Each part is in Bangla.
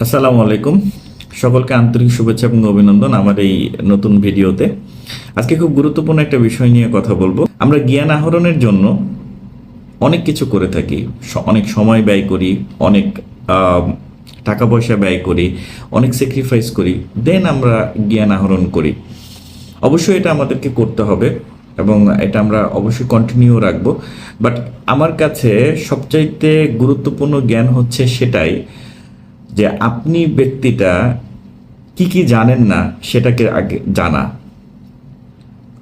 আসসালামু আলাইকুম। সকলকে আন্তরিক শুভেচ্ছা এবং অভিনন্দন আমার এই নতুন ভিডিওতে। আজকে খুব গুরুত্বপূর্ণ একটা বিষয় নিয়ে কথা বলবো। আমরা জ্ঞান আহরণের জন্য অনেক কিছু করে থাকি, অনেক সময় ব্যয় করি, অনেক টাকা পয়সা ব্যয় করি, অনেক স্যাক্রিফাইস করি, দেন আমরা জ্ঞান আহরণ করি। অবশ্যই এটা আমাদেরকে করতে হবে এবং এটা আমরা অবশ্যই কন্টিনিউ রাখবো। বাট আমার কাছে সবচাইতে গুরুত্বপূর্ণ জ্ঞান হচ্ছে সেটাই যে আপনি ব্যক্তিটা কি কি জানেন না সেটাকে আগে জানা।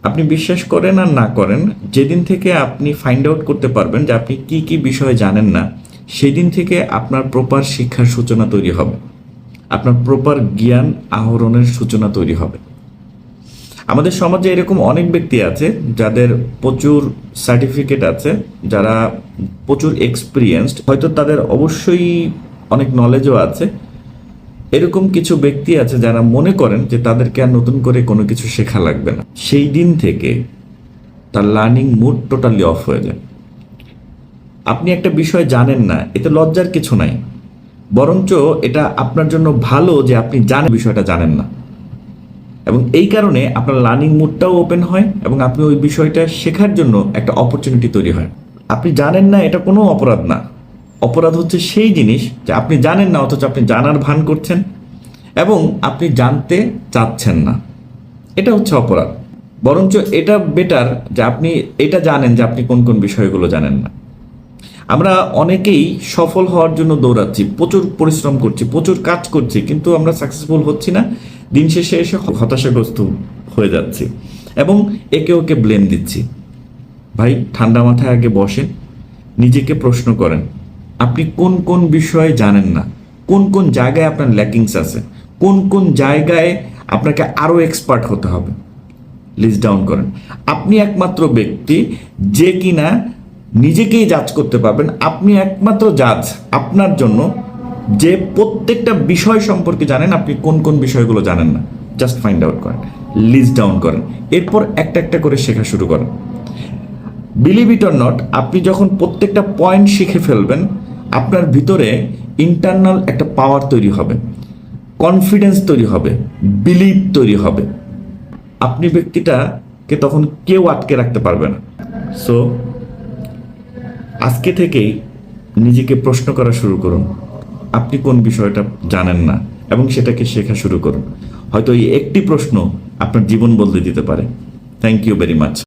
আপনি বিশ্বাস করেন আর না করেন, যেদিন থেকে আপনি ফাইন্ড আউট করতে পারবেন যে আপনি কি কি বিষয় জানেন না, সেদিন থেকে আপনার প্রপার শিক্ষার সূচনা তৈরি হবে, আপনার প্রপার জ্ঞান আহরণের সূচনা তৈরি হবে। আমাদের সমাজে এরকম অনেক ব্যক্তি আছে যাদের প্রচুর সার্টিফিকেট আছে, যারা প্রচুর এক্সপিরিয়েন্সড, হয়তো তাদের অবশ্যই অনেক নলেজও আছে। এরকম কিছু ব্যক্তি আছে যারা মনে করেন যে তাদেরকে আর নতুন করে কোনো কিছু শেখা লাগবে না। সেই দিন থেকে তার লার্নিং মুড টোটালি অফ হয়ে যায়। আপনি একটা বিষয় জানেন না, এতে লজ্জার কিছু নাই, বরঞ্চ এটা আপনার জন্য ভালো যে আপনি বিষয়টা জানেন না, এবং এই কারণে আপনার লার্নিং মুডটাও ওপেন হয় এবং আপনি ওই বিষয়টা শেখার জন্য একটা অপরচুনিটি তৈরি হয়। আপনি জানেন না, এটা কোনো অপরাধ না। অপরাধ হচ্ছে সেই জিনিস যে আপনি জানেন না অথচ আপনি জানার ভান করছেন এবং আপনি জানতে চাচ্ছেন না, এটা হচ্ছে অপরাধ। বরঞ্চ এটা বেটার যে আপনি এটা জানেন যে আপনি কোন কোন বিষয়গুলো জানেন না। আমরা অনেকেই সফল হওয়ার জন্য দৌড়াচ্ছি, প্রচুর পরিশ্রম করছি, প্রচুর কাজ করছি, কিন্তু আমরা সাকসেসফুল হচ্ছি না। দিন শেষে এসে হতাশাগ্রস্ত হয়ে যাচ্ছি এবং একে ওকে ব্লেম দিচ্ছি। ভাই, ঠান্ডা মাথায় আগে বসেন, নিজেকে প্রশ্ন করেন আপনি কোন কোন বিষয়ে জানেন না, কোন কোন জায়গায় আপনার ল্যাকিংস আছে, কোন কোন জায়গায় আপনাকে আরও এক্সপার্ট হতে হবে। লিস্ট ডাউন করেন। আপনি একমাত্র ব্যক্তি যে কিনা নিজেকেই জাজ করতে পারবেন। আপনি একমাত্র জাজ আপনার জন্য, যে প্রত্যেকটা বিষয় সম্পর্কে জানেন আপনি কোন কোন বিষয়গুলো জানেন না। জাস্ট ফাইন্ড আউট করেন, লিস্ট ডাউন করেন, এরপর একটা একটা করে শেখা শুরু করেন। বিলিভ ইট অর নট, আপনি যখন প্রত্যেকটা পয়েন্ট শিখে ফেলবেন, আপনার ভিতরে ইন্টারনাল একটা পাওয়ার তৈরি হবে, কনফিডেন্স তৈরি হবে, বিলিভ তৈরি হবে। আপনি ব্যক্তিটাকে তখন কেউ আটকে রাখতে পারবে না। সো আজকে থেকেই নিজেকে প্রশ্ন করা শুরু করুন আপনি কোন বিষয়টা জানেন না এবং সেটাকে শেখা শুরু করুন। হয়তো এই একটি প্রশ্ন আপনার জীবন বদলে দিতে পারে। Thank you very much.